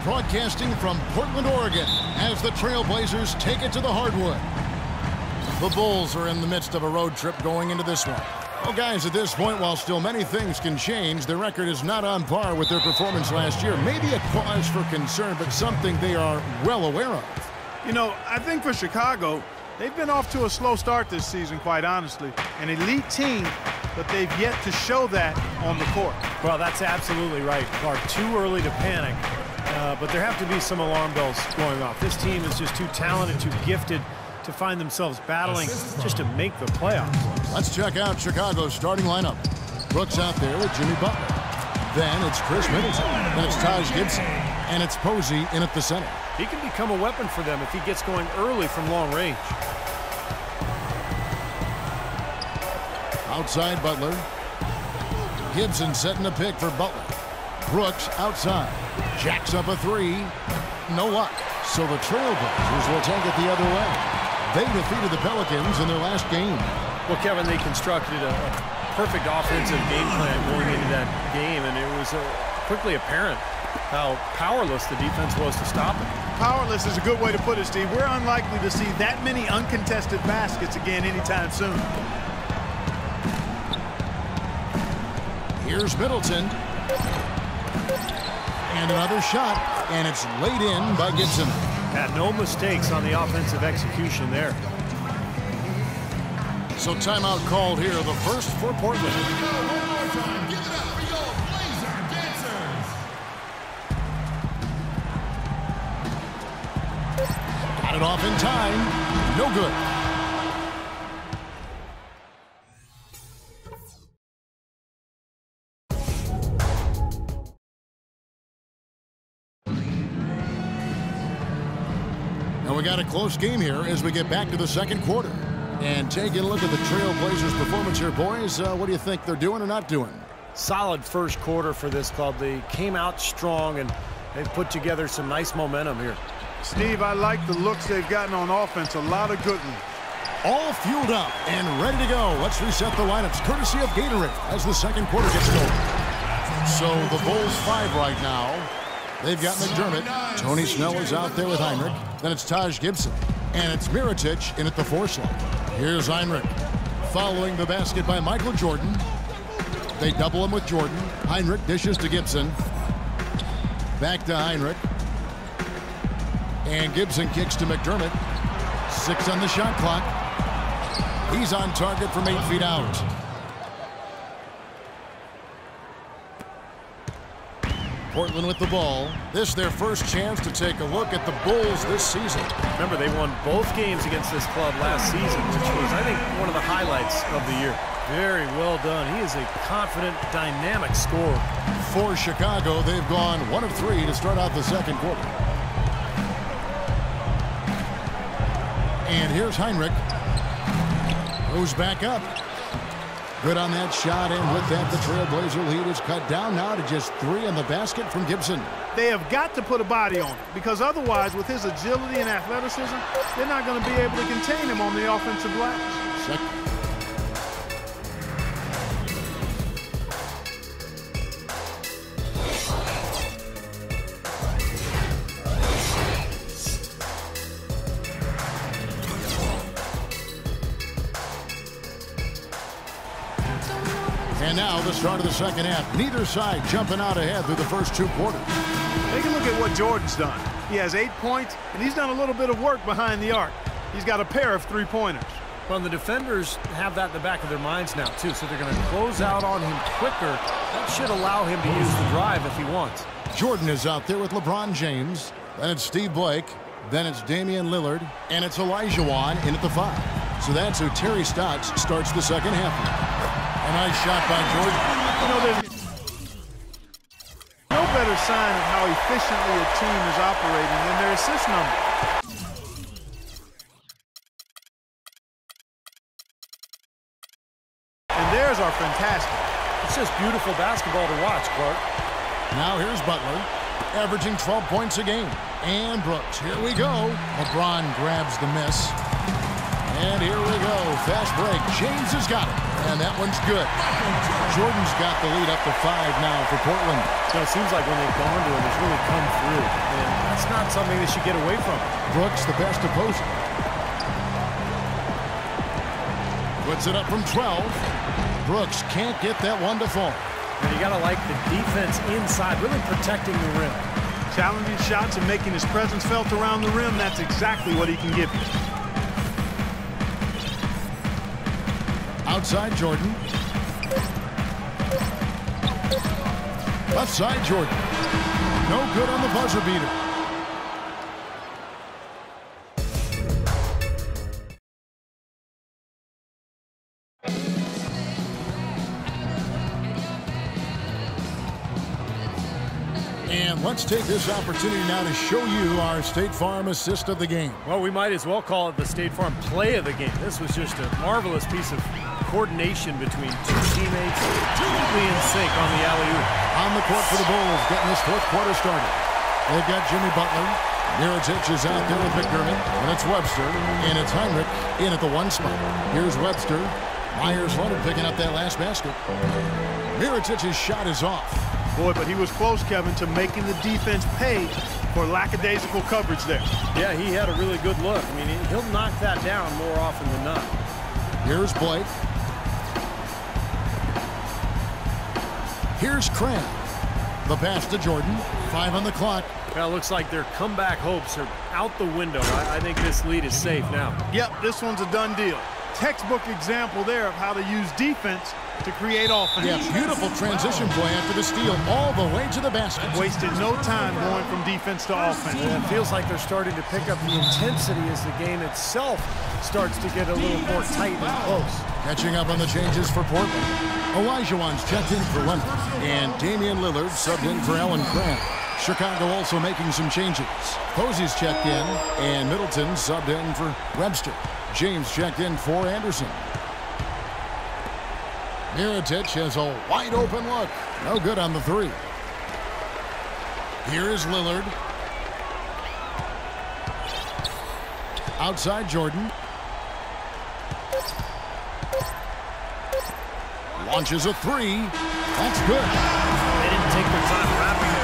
Broadcasting from Portland, Oregon, as the Trailblazers take it to the hardwood. The Bulls are in the midst of a road trip going into this one. Well, guys, at this point, while still many things can change, their record is not on par with their performance last year. Maybe a cause for concern, but something they are well aware of. You know, I think for Chicago, they've been off to a slow start this season, quite honestly. An elite team, but they've yet to show that on the court. Well, that's absolutely right, Clark. Too early to panic, but there have to be some alarm bells going off. This team is just too talented, too gifted to find themselves battling just to make the playoffs. Let's check out Chicago's starting lineup. Brooks out there with Jimmy Butler. Then it's Chris Middleton. Then it's Taj Gibson. And it's Posey in at the center. He can become a weapon for them if he gets going early from long range. Outside Butler. Gibson setting a pick for Butler. Brooks outside. Jacks up a three. No luck. So the Trailblazers will take it the other way. They defeated the Pelicans in their last game. Well, Kevin, they constructed a perfect offensive game plan going into that game, and it was quickly apparent how powerless the defense was to stop it. Powerless is a good way to put it, Steve. We're unlikely to see that many uncontested baskets again anytime soon. Here's Middleton. And another shot, and it's laid in by Gibson. Had no mistakes on the offensive execution there. So timeout called here, the first for Portland. Got it off in time. No good. And we got a close game here as we get back to the second quarter. And taking a look at the Trailblazers' performance here, boys, what do you think they're doing or not doing? Solid first quarter for this club. They came out strong, and they've put together some nice momentum here. Steve, I like the looks they've gotten on offense. A lot of good ones. All fueled up and ready to go. Let's reset the lineups, courtesy of Gatorade, as the second quarter gets going. So the Bulls 5 right now. They've got McDermott. Tony Snell is out there with Heinrich. Then it's Taj Gibson. And it's Mirotic in at the 4 slot. Here's Heinrich. Following the basket by Michael Jordan. They double him with Jordan. Heinrich dishes to Gibson. Back to Heinrich. And Gibson kicks to McDermott. 6 on the shot clock. He's on target from 8 feet out. Portland with the ball. This their first chance to take a look at the Bulls this season. Remember, they won both games against this club last season, which was, I think, one of the highlights of the year. Very well done. He is a confident, dynamic scorer. For Chicago, they've gone 1 of 3 to start out the second quarter. And here's Heinrich. Goes back up. Good on that shot, and with that, the Trailblazer lead is cut down now to just 3 on the basket from Gibson. They have got to put a body on it, because otherwise, with his agility and athleticism, they're not going to be able to contain him on the offensive glass. And now the start of the second half. Neither side jumping out ahead through the first 2 quarters. Take a look at what Jordan's done. He has 8 points, and he's done a little bit of work behind the arc. He's got a pair of 3-pointers. Well, the defenders have that in the back of their minds now, too, so they're going to close out on him quicker. That should allow him to use the drive if he wants. Jordan is out there with LeBron James. Then it's Steve Blake. Then it's Damian Lillard. And it's Elijah Wan in at the 5. So that's who Terry Stotts starts the second half with. A nice shot by Jordan. You know, there's no better sign of how efficiently a team is operating than their assist number. And there's our fantastic. It's just beautiful basketball to watch, Clark. Now here's Butler, averaging 12 points a game. And Brooks, here we go. LeBron grabs the miss. And here we go, fast break. James has got it, and that one's good. Jordan's got the lead up to 5 now for Portland. So it seems like when they've gone to him, it's really come through. It's not something they should get away from. Brooks, the best opposer. Puts it up from 12. Brooks can't get that one to fall. And you got to like the defense inside, really protecting the rim. Challenging shots and making his presence felt around the rim. That's exactly what he can give you. Outside Jordan. Left side Jordan. No good on the buzzer beater. And let's take this opportunity now to show you our State Farm assist of the game. Well, we might as well call it the State Farm play of the game. This was just a marvelous piece of coordination between two teammates, completely in sync on the alley-oop. On the court for the Bulls, getting this fourth quarter started. They've got Jimmy Butler. Mirotic is out there with McDermott, and it's Webster, and it's Heinrich in at the one spot. Here's Webster. Myers Leonard picking up that last basket. Mirotic's shot is off. Boy, but he was close, Kevin, to making the defense pay for lackadaisical coverage there. Yeah, he had a really good look. I mean, he'll knock that down more often than not. Here's Blake. Here's Cram. The pass to Jordan. 5 on the clock. Well, it looks like their comeback hopes are out the window. I think this lead is safe now. Yep, this one's a done deal. Textbook example there of how to use defense to create offense. Yeah, beautiful transition play after the steal all the way to the basket. Wasted no time going from defense to offense. Yeah, it feels like they're starting to pick up the intensity as the game itself starts to get a little more tight and close. Catching up on the changes for Portland. Olajuwon's checked in for Leonard, and Damian Lillard subbed in for Allen Cram. Chicago also making some changes. Posey's checked in, and Middleton subbed in for Webster. James checked in for Anderson. Mirotic has a wide open look. No good on the three. Here is Lillard. Outside Jordan. Launches a three. That's good. They didn't take their time wrapping